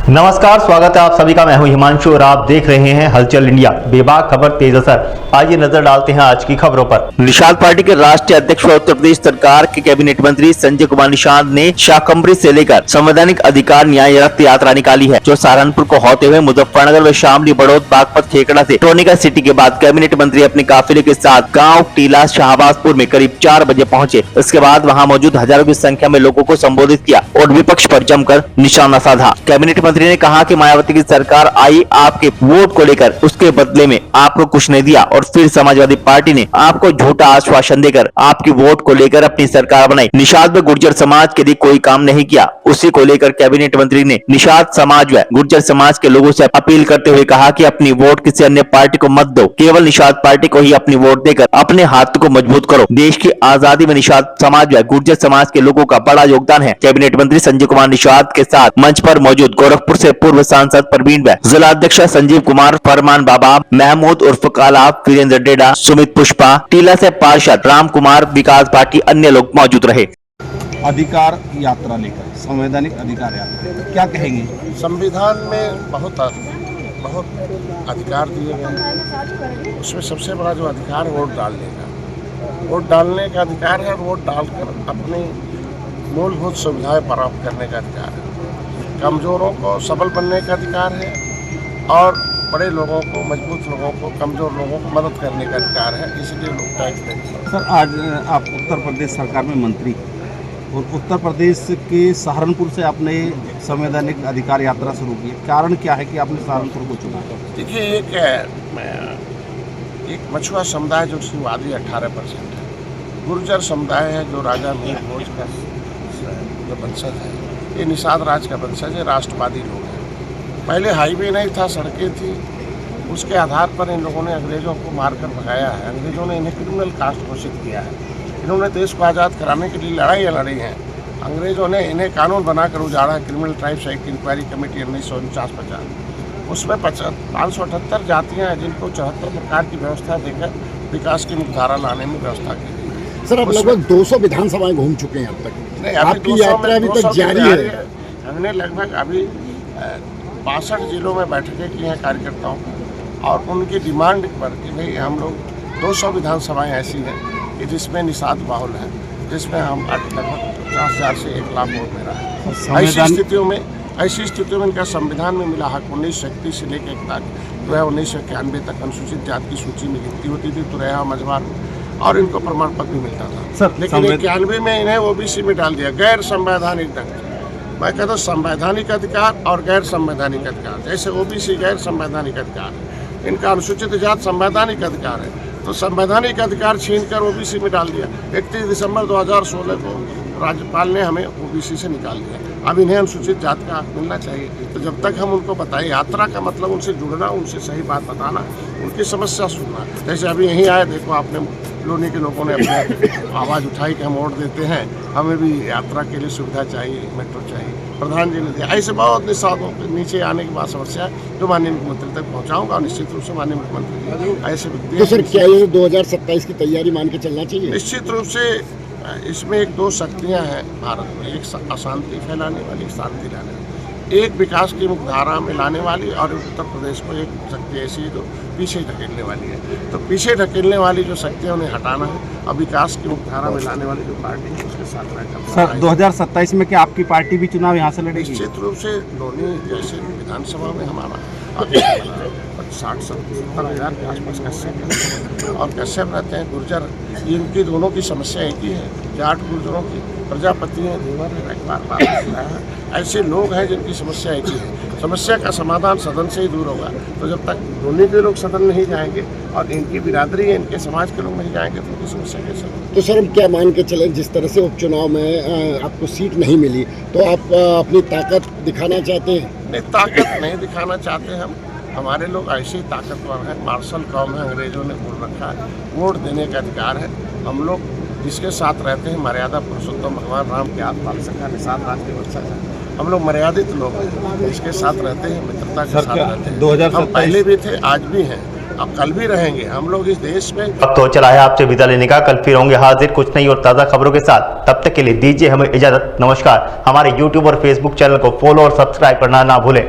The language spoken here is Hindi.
नमस्कार, स्वागत है आप सभी का। मैं हूं हिमांशु और आप देख रहे हैं हलचल इंडिया। बेबाक खबर तेज असर। आइए नजर डालते हैं आज की खबरों पर। निषाद पार्टी के राष्ट्रीय अध्यक्ष व उत्तर प्रदेश सरकार के कैबिनेट मंत्री संजय कुमार निषाद ने शाकंभरी से लेकर संवैधानिक अधिकार न्याय रथ यात्रा निकाली है, जो सहारनपुर को होते हुए मुजफ्फरनगर व शामली, बड़ौद, बागपत, खेकड़ा से टोनिका सिटी के बाद कैबिनेट मंत्री अपने काफिले के साथ गाँव टीला शाहबाजपुर में करीब 4 बजे पहुँचे। इसके बाद वहाँ मौजूद हजारों की संख्या में लोगों को संबोधित किया और विपक्ष पर जमकर निशाना साधा। कैबिनेट मंत्री ने कहा कि मायावती की सरकार आई आपके वोट को लेकर, उसके बदले में आपको कुछ नहीं दिया और फिर समाजवादी पार्टी ने आपको झूठा आश्वासन देकर आपकी वोट को लेकर अपनी सरकार बनाई। निषाद व गुर्जर समाज के लिए कोई काम नहीं किया, उसी को लेकर कैबिनेट मंत्री ने निषाद समाज व गुर्जर समाज के लोगों से अपील करते हुए कहा कि अपनी वोट किसी अन्य पार्टी को मत दो, केवल निषाद पार्टी को ही अपनी वोट देकर अपने हाथ को मजबूत करो। देश की आजादी में निषाद समाज व गुर्जर समाज के लोगों का बड़ा योगदान है। कैबिनेट मंत्री संजय कुमार निषाद के साथ मंच पर मौजूद गोरखपुर से पूर्व सांसद परवीन व जिला अध्यक्ष संजीव कुमार, फरमान बाबा, महमूद उर्फ काला, वीरेंद्र डेडा, सुमित पुष्पा, टीला से पार्षद राम कुमार, विकास पार्टी, अन्य लोग मौजूद रहे। अधिकार यात्रा लेकर, संवैधानिक अधिकार यात्रा, क्या कहेंगे? संविधान में बहुत अधिकार दिए गए हैं। उसमें सबसे बड़ा जो अधिकार है वोट डालने का, वोट डालने का अधिकार है। वोट डालकर अपनी मूलभूत सुविधाएं प्राप्त करने का अधिकार है। कमज़ोरों को सबल बनने का अधिकार है और बड़े लोगों को, मजबूत लोगों को, कमज़ोर लोगों को मदद करने का अधिकार है। इसलिए लोग टैक्स देते हैं। सर, आज आप उत्तर प्रदेश सरकार में मंत्री और उत्तर प्रदेश के सहारनपुर से आपने संवैधानिक अधिकार यात्रा शुरू की। कारण क्या है कि आपने सहारनपुर को चुना? देखिए, एक मछुआ समुदाय जो उसकी आबादी 18% है, गुर्जर समुदाय है जो राजा मीर भोज का जो वंशज है, ये निषाद राज का वंशज है, राष्ट्रवादी लोग हैं। पहले हाईवे नहीं था, सड़कें थी, उसके आधार पर इन लोगों ने अंग्रेज़ों को मारकर भगाया है। अंग्रेज़ों ने इन्हें क्रिमिनल कास्ट घोषित किया है। इन्होंने देश को आज़ाद कराने के लिए लड़ाइयाँ लड़ी हैं। अंग्रेज़ों ने इन्हें कानून बनाकर उजाड़ा, criminal tribes act inquiry committee 1949-50। उसमें 578 जातियाँ हैं जिनको 74 प्रकार की व्यवस्था देकर विकास की मुख्यधारा लाने में व्यवस्था की गई। सर, अब लगभग 200 विधानसभाएं घूम चुके हैं अब तक। नहीं, आपकी यात्रा अभी तक जारी है। हमने लगभग अभी 62 जिलों में बैठकें की हैं कार्यकर्ताओं और उनकी डिमांड पर कि भाई हम लोग 200 विधानसभाएं ऐसी हैं कि जिसमें निषाद माहौल है, जिसमें हम लगभग 50,000 से 1 लाख वोट मेरा है। ऐसी स्थितियों में इनका संविधान में मिला हक 1931 से लेकर एक तक जो है 1991 तक अनुसूचित जाति की सूची में गिनती होती थी तुरैया मझवार में, और इनको प्रमाण पत्र भी मिलता था। लेकिन 91 में इन्हें ओबीसी में डाल दिया गैर संवैधानिक ढंग से। मैं कहता हूँ संवैधानिक अधिकार और गैर संवैधानिक अधिकार, जैसे ओबीसी गैर संवैधानिक अधिकार है, इनका अनुसूचित जाति संवैधानिक अधिकार है, तो संवैधानिक अधिकार छीनकर ओबीसी में डाल दिया। 31 दिसंबर 2016 को राज्यपाल ने हमें ओबीसी से निकाल दिया। अब इन्हें अनुसूचित जाति का हक मिलना चाहिए। तो जब तक हम उनको बताएं, यात्रा का मतलब उनसे जुड़ना, उनसे सही बात बताना, उनकी समस्या सुनना। जैसे अभी यहीं आए, देखो आपने लोनी के लोगों ने अपने आवाज़ उठाई कि हम वोट देते हैं, हमें भी यात्रा के लिए सुविधा चाहिए, मेट्रो चाहिए। प्रधान जी ने दिया। ऐसे बहुत निषादों के नीचे आने के बाद समस्या जो माननीय मुख्यमंत्री तक पहुँचाऊँगा और निश्चित रूप से माननीय मुख्यमंत्री ऐसे व्यक्ति। तो सर, क्या ये 2027 की तैयारी मान के चलना चाहिए? निश्चित रूप से इसमें 2 शक्तियाँ हैं भारत में, एक अशांति फैलाने वाली, एक शांति लाने वाली, एक विकास की मुख्यधारा में लाने वाली, और उत्तर प्रदेश को एक शक्ति ऐसी है जो पीछे ढकेलने वाली है। तो पीछे ढकेलने वाली जो शक्तियाँ उन्हें हटाना है और विकास की मुख्यधारा में लाने वाली जो पार्टी है उसके साथ रहकर। सर, 2027 में क्या आपकी पार्टी भी चुनाव यहाँ से लड़ेगी? निश्चित रूप से लोनी जैसे विधानसभा में हमारा 60-70 हज़ार के आसपास कश्यप और कश्यप रहते हैं, गुर्जर, इनकी दोनों की समस्या एक ही है। जाट गुर्जरों की प्रजापति हैं, देवर है, ऐसे लोग हैं जिनकी समस्या एक ही है। समस्या का समाधान सदन से ही दूर होगा। तो जब तक दोनों के लोग सदन नहीं जाएंगे और इनकी बिरादरी है, इनके समाज के लोग नहीं जाएंगे तो उनकी समस्या कैसे होगी? तो सर, हम क्या मान के चलें, जिस तरह से उपचुनाव में आपको सीट नहीं मिली, तो आप अपनी ताकत दिखाना चाहते हैं? नहीं, ताकत नहीं दिखाना चाहते हम। हमारे लोग ऐसे ही ताकतवर हैं, मार्शल कौम है, अंग्रेजों ने बोल रखा है, वोट देने का अधिकार है। हम लोग जिसके साथ रहते हैं, मर्यादा पुरुषोत्तम भगवान राम के आत्मा सखा निषाद राज के वंशज हैं। हम लोग मर्यादित लोग हैं, जिसके साथ रहते हैं, मित्रता के साथ रहते हैं। हम पहले भी थे, आज भी हैं। अब कल भी रहेंगे हम लोग इस देश में। अब तो चला है आपसे विदा लेने का, कल फिर होंगे हाजिर कुछ नई और ताज़ा खबरों के साथ। तब तक के लिए दीजिए हमें इजाजत। नमस्कार। हमारे YouTube और Facebook चैनल को फॉलो और सब्सक्राइब करना ना भूलें।